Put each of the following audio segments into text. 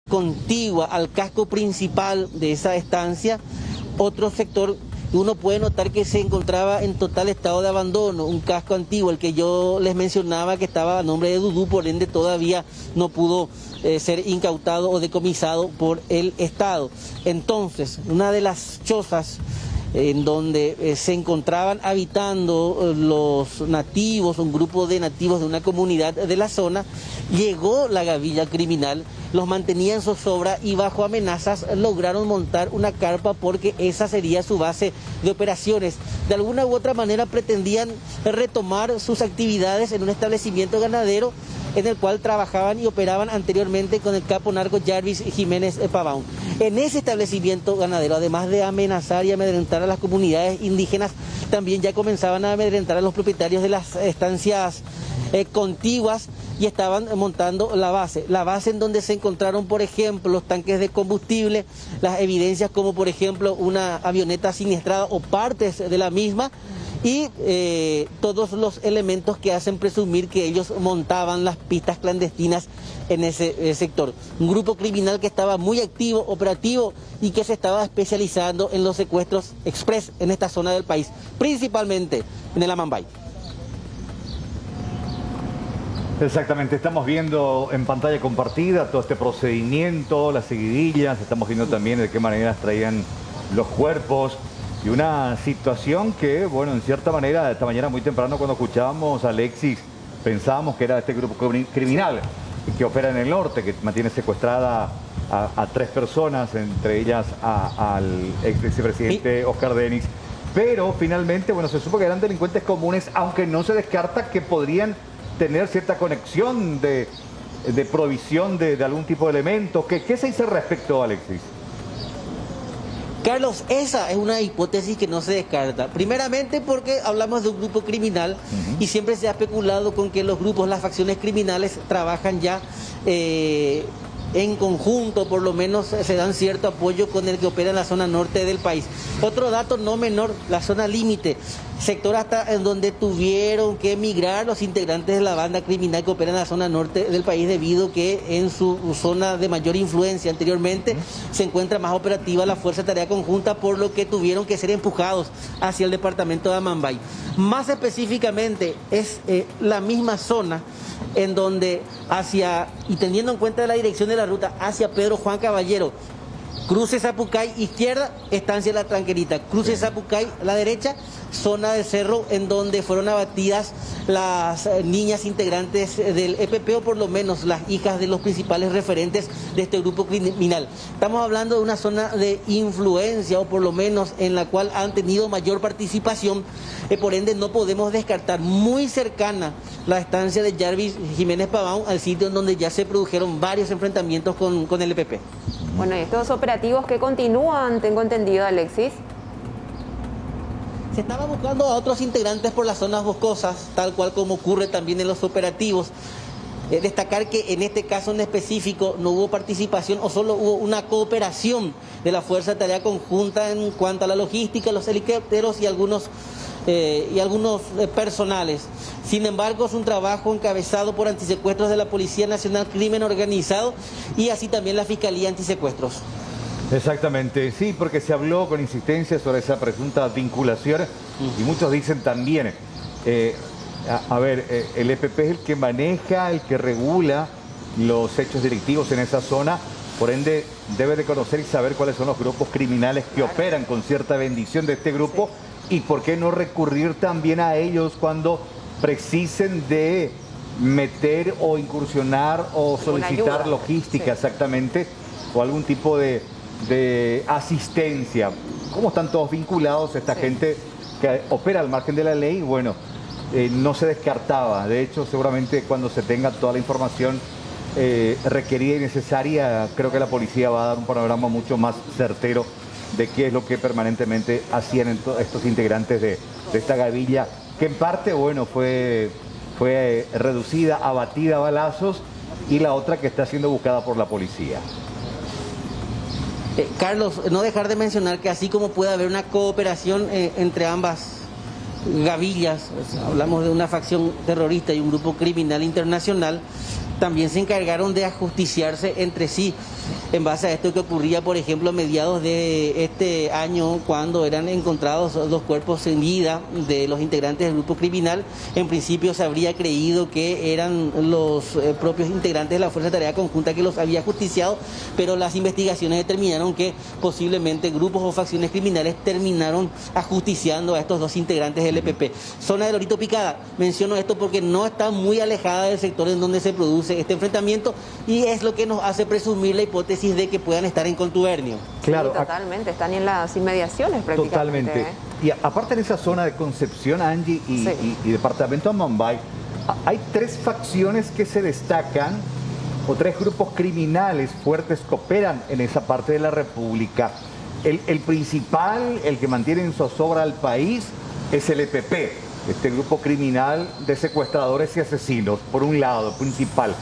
contigua al casco principal de esa estancia, otro sector. Uno puede notar que se encontraba en total estado de abandono, un casco antiguo, el que yo les mencionaba que estaba a nombre de Dudú, por ende todavía no pudo ser incautado o decomisado por el Estado. Entonces, una de las chozas en donde se encontraban habitando los nativos, un grupo de nativos de una comunidad de la zona, llegó la gavilla criminal, los mantenía en zozobra y bajo amenazas lograron montar una carpa porque esa sería su base de operaciones. De alguna u otra manera pretendían retomar sus actividades en un establecimiento ganadero en el cual trabajaban y operaban anteriormente con el capo narco Jarvis Jiménez Pavón. En ese establecimiento ganadero, además de amenazar y amedrentar a las comunidades indígenas, también ya comenzaban a amedrentar a los propietarios de las estancias contiguas y estaban montando la base en donde se encontraron, por ejemplo, los tanques de combustible, las evidencias como, por ejemplo, una avioneta siniestrada o partes de la misma, y todos los elementos que hacen presumir que ellos montaban las pistas clandestinas en ese sector. Un grupo criminal que estaba muy activo, operativo y que se estaba especializando en los secuestros express en esta zona del país, principalmente en el Amambay. Exactamente, estamos viendo en pantalla compartida todo este procedimiento, las seguidillas, estamos viendo también de qué manera traían los cuerpos. Y una situación que, bueno, en cierta manera, esta mañana muy temprano cuando escuchábamos a Alexis, pensábamos que era este grupo criminal que opera en el norte, que mantiene secuestrada a 3 personas, entre ellas al ex vicepresidente Oscar Denis. Pero finalmente, bueno, se supo que eran delincuentes comunes, aunque no se descarta que podrían tener cierta conexión de provisión de algún tipo de elemento. ¿Qué se dice al respecto, Alexis? Carlos, esa es una hipótesis que no se descarta. Primeramente porque hablamos de un grupo criminal y siempre se ha especulado con que los grupos, las facciones criminales trabajan ya en conjunto, por lo menos se dan cierto apoyo con el que opera en la zona norte del país. Otro dato no menor, la zona límite, sector hasta en donde tuvieron que emigrar los integrantes de la banda criminal que opera en la zona norte del país, debido que en su zona de mayor influencia anteriormente se encuentra más operativa la Fuerza de Tarea Conjunta, por lo que tuvieron que ser empujados hacia el departamento de Amambay. Más específicamente es la misma zona en donde y teniendo en cuenta la dirección de la ruta hacia Pedro Juan Caballero, cruce Zapucay izquierda, estancia La Tranquerita, cruce Zapucay la derecha, zona del cerro en donde fueron abatidas las niñas integrantes del EPP, o por lo menos las hijas de los principales referentes de este grupo criminal. Estamos hablando de una zona de influencia, o por lo menos en la cual han tenido mayor participación, por ende no podemos descartar muy cercana la estancia de Jarvis Jiménez Pavón al sitio en donde ya se produjeron varios enfrentamientos con el EPP. Bueno, y estos operativos que continúan, tengo entendido, Alexis. Se estaba buscando a otros integrantes por las zonas boscosas, tal cual como ocurre también en los operativos. Destacar que en este caso en específico no hubo participación o solo hubo una cooperación de la Fuerza de Tarea Conjunta en cuanto a la logística, los helicópteros y algunos personales. Sin embargo, es un trabajo encabezado por antisecuestros de la Policía Nacional, Crimen Organizado, y así también la Fiscalía Antisecuestros. Exactamente, sí, porque se habló con insistencia sobre esa presunta vinculación y muchos dicen también, el EPP es el que maneja, el que regula los hechos delictivos en esa zona, por ende debe de conocer y saber cuáles son los grupos criminales que operan con cierta bendición de este grupo, y por qué no recurrir también a ellos cuando precisen de meter o incursionar o solicitar logística, exactamente, o algún tipo de asistencia. ¿Cómo están todos vinculados esta gente que opera al margen de la ley? Bueno, no se descartaba. De hecho, seguramente cuando se tenga toda la información requerida y necesaria, creo que la policía va a dar un panorama mucho más certero de qué es lo que permanentemente hacían estos integrantes de esta gavilla, que en parte, bueno, fue reducida, abatida a balazos, y la otra que está siendo buscada por la policía. Carlos, no dejar de mencionar que así como puede haber una cooperación entre ambas gavillas, hablamos de una facción terrorista y un grupo criminal internacional, también se encargaron de ajusticiarse entre sí. en base a esto que ocurría, por ejemplo, a mediados de este año, cuando eran encontrados los cuerpos en vida de los integrantes del grupo criminal. En principio se habría creído que eran los propios integrantes de la Fuerza de Tarea Conjunta que los había justiciado, pero las investigaciones determinaron que posiblemente grupos o facciones criminales terminaron ajusticiando a estos dos integrantes del EPP. Zona de Lorito Picada, menciono esto porque no está muy alejada del sector en donde se produce este enfrentamiento y es lo que nos hace presumir la hipótesis de que puedan estar en contubernio. Claro, Sí, totalmente, están en las inmediaciones prácticamente. totalmente. Y aparte en esa zona de Concepción, Angie, y departamento de Mumbai, hay tres facciones que se destacan, o tres grupos criminales fuertes que operan en esa parte de la República. El principal, el que mantiene en zozobra al país, es el EPP, este grupo criminal de secuestradores y asesinos, por un lado, principal.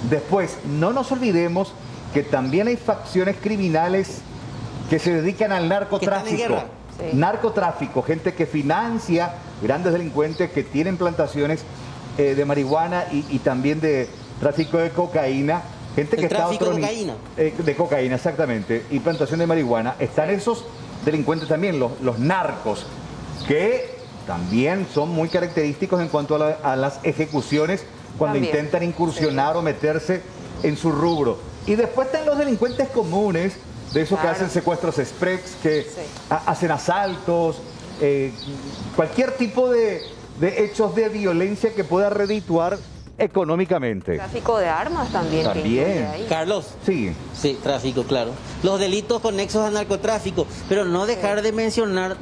Después, no nos olvidemos que también hay facciones criminales que se dedican al narcotráfico. Sí. Narcotráfico, gente que financia grandes delincuentes que tienen plantaciones de marihuana y también de tráfico de cocaína. Gente que está a otro cocaína. de cocaína, exactamente, y plantación de marihuana. Están esos delincuentes también, los narcos, que también son muy característicos en cuanto a las ejecuciones cuando También. intentan incursionar o meterse en su rubro. Y después están los delincuentes comunes, de esos que Claro. hacen secuestros express, que hacen asaltos, cualquier tipo de hechos de violencia que pueda redituar económicamente. Tráfico de armas también. que También. incluye ahí. Carlos. Sí, Sí, tráfico, claro. Los delitos conexos al narcotráfico, pero no dejar de mencionar,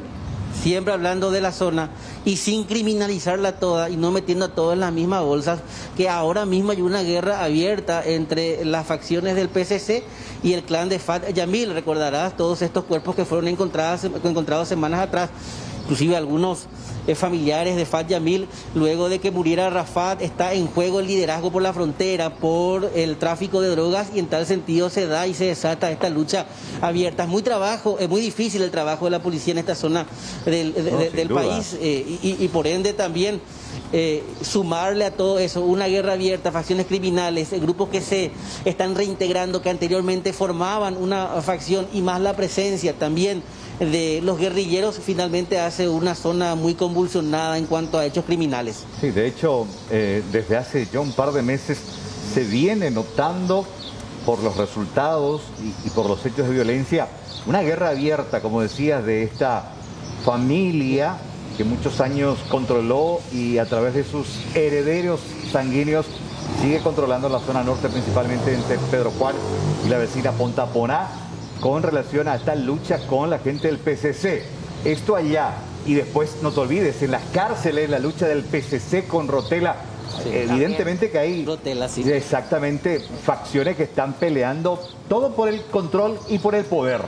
siempre hablando de la zona y sin criminalizarla toda y no metiendo a todos en las mismas bolsas, que ahora mismo hay una guerra abierta entre las facciones del PCC y el clan de Fat Yamil. Recordarás todos estos cuerpos que fueron encontrados semanas atrás, inclusive algunos familiares de Fat Yamil. Luego de que muriera Rafat, está en juego el liderazgo por la frontera, por el tráfico de drogas, y en tal sentido se da y se desata esta lucha abierta. Es muy difícil el trabajo de la policía en esta zona del sin duda. país, y por ende también sumarle a todo eso una guerra abierta, facciones criminales, grupos que se están reintegrando, que anteriormente formaban una facción, y más la presencia también de los guerrilleros, finalmente hace una zona muy convulsionada en cuanto a hechos criminales. sí, de hecho, desde hace ya un par de meses se viene notando por los resultados y por los hechos de violencia, una guerra abierta, como decías, de esta familia que muchos años controló y a través de sus herederos sanguíneos sigue controlando la zona norte, principalmente entre Pedro Juan y la vecina Pontaponá, con relación a esta lucha con la gente del PCC. Esto allá, y después no te olvides, en las cárceles la lucha del PCC con Rotela. Sí, evidentemente que hay Rotela, sí. exactamente facciones que están peleando todo por el control y por el poder,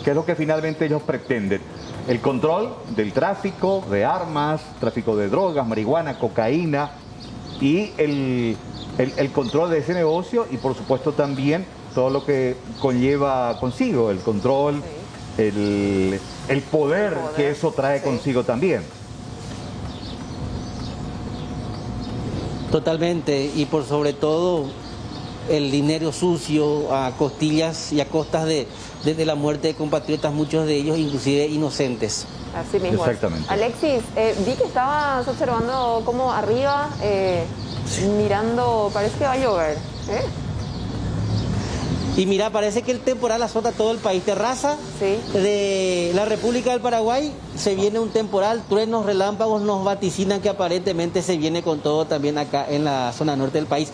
que es lo que finalmente ellos pretenden. El control del tráfico de armas, tráfico de drogas, marihuana, cocaína, y el control de ese negocio, y por supuesto también todo lo que conlleva consigo, el control, el poder que eso trae consigo también. Totalmente, y por sobre todo el dinero sucio a costillas y a costas de la muerte de compatriotas, muchos de ellos inclusive inocentes. Así mismo. Exactamente. Alexis, vi que estabas observando cómo arriba, mirando, parece que va a llover. Y mira, parece que el temporal azota todo el país. Terraza Sí. de la República del Paraguay, se viene un temporal, truenos, relámpagos nos vaticinan que aparentemente se viene con todo también acá en la zona norte del país,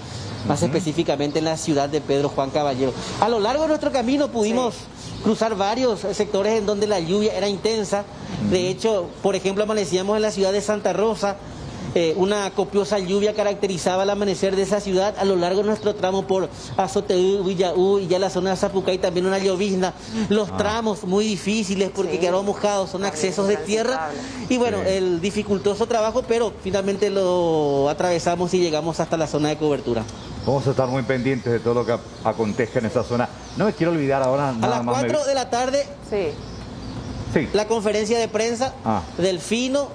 más específicamente en la ciudad de Pedro Juan Caballero. A lo largo de nuestro camino pudimos cruzar varios sectores en donde la lluvia era intensa. De hecho, por ejemplo, amanecíamos en la ciudad de Santa Rosa. Una copiosa lluvia caracterizaba el amanecer de esa ciudad. A lo largo de nuestro tramo por Azoteú, Villaú y ya la zona de Zapucay también una llovizna. Los tramos muy difíciles porque quedaron mojados, son accesos de tierra. Y bueno, el dificultoso trabajo, pero finalmente lo atravesamos y llegamos hasta la zona de cobertura. Vamos a estar muy pendientes de todo lo que acontezca en esa zona. No me quiero olvidar ahora A nada las más. 4 de la tarde, Sí. Sí. la conferencia de prensa del Fino,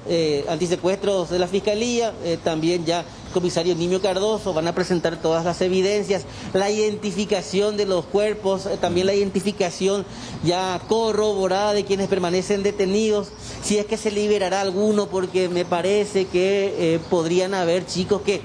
antisecuestros de la Fiscalía, también ya comisario Nimio Cardoso, van a presentar todas las evidencias, la identificación de los cuerpos, también la identificación ya corroborada de quienes permanecen detenidos, si es que se liberará alguno, porque me parece que podrían haber chicos que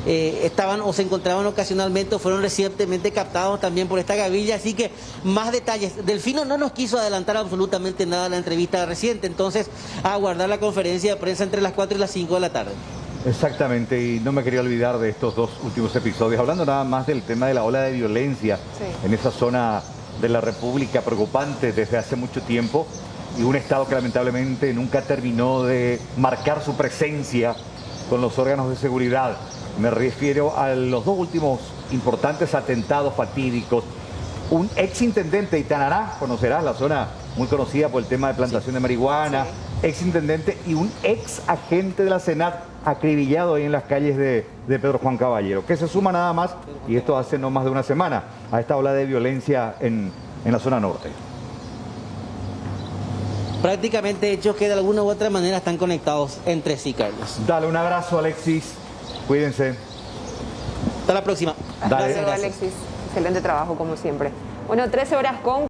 estaban o se encontraban ocasionalmente o fueron recientemente captados también por esta gavilla, así que más detalles. Delfino no nos quiso adelantar absolutamente nada en la entrevista reciente, entonces a aguardar la conferencia de prensa entre las 4 y las 5 de la tarde. Exactamente, y no me quería olvidar de estos dos últimos episodios, hablando nada más del tema de la ola de violencia en esa zona de la República, preocupante desde hace mucho tiempo, y un Estado que lamentablemente nunca terminó de marcar su presencia con los órganos de seguridad. Me refiero a los dos últimos importantes atentados fatídicos. Un ex intendente de Itanará, conocerás la zona muy conocida por el tema de plantación de marihuana, ex intendente, y un ex agente de la Senat acribillado ahí en las calles de Pedro Juan Caballero, que se suma nada más, y esto hace no más de una semana, a esta ola de violencia en la zona norte. Prácticamente hechos que de alguna u otra manera están conectados entre sí, Carlos. Dale un abrazo, Alexis. Cuídense. Hasta la próxima. Dale. Gracias, Alexis. Excelente trabajo, como siempre. Bueno, 13 horas con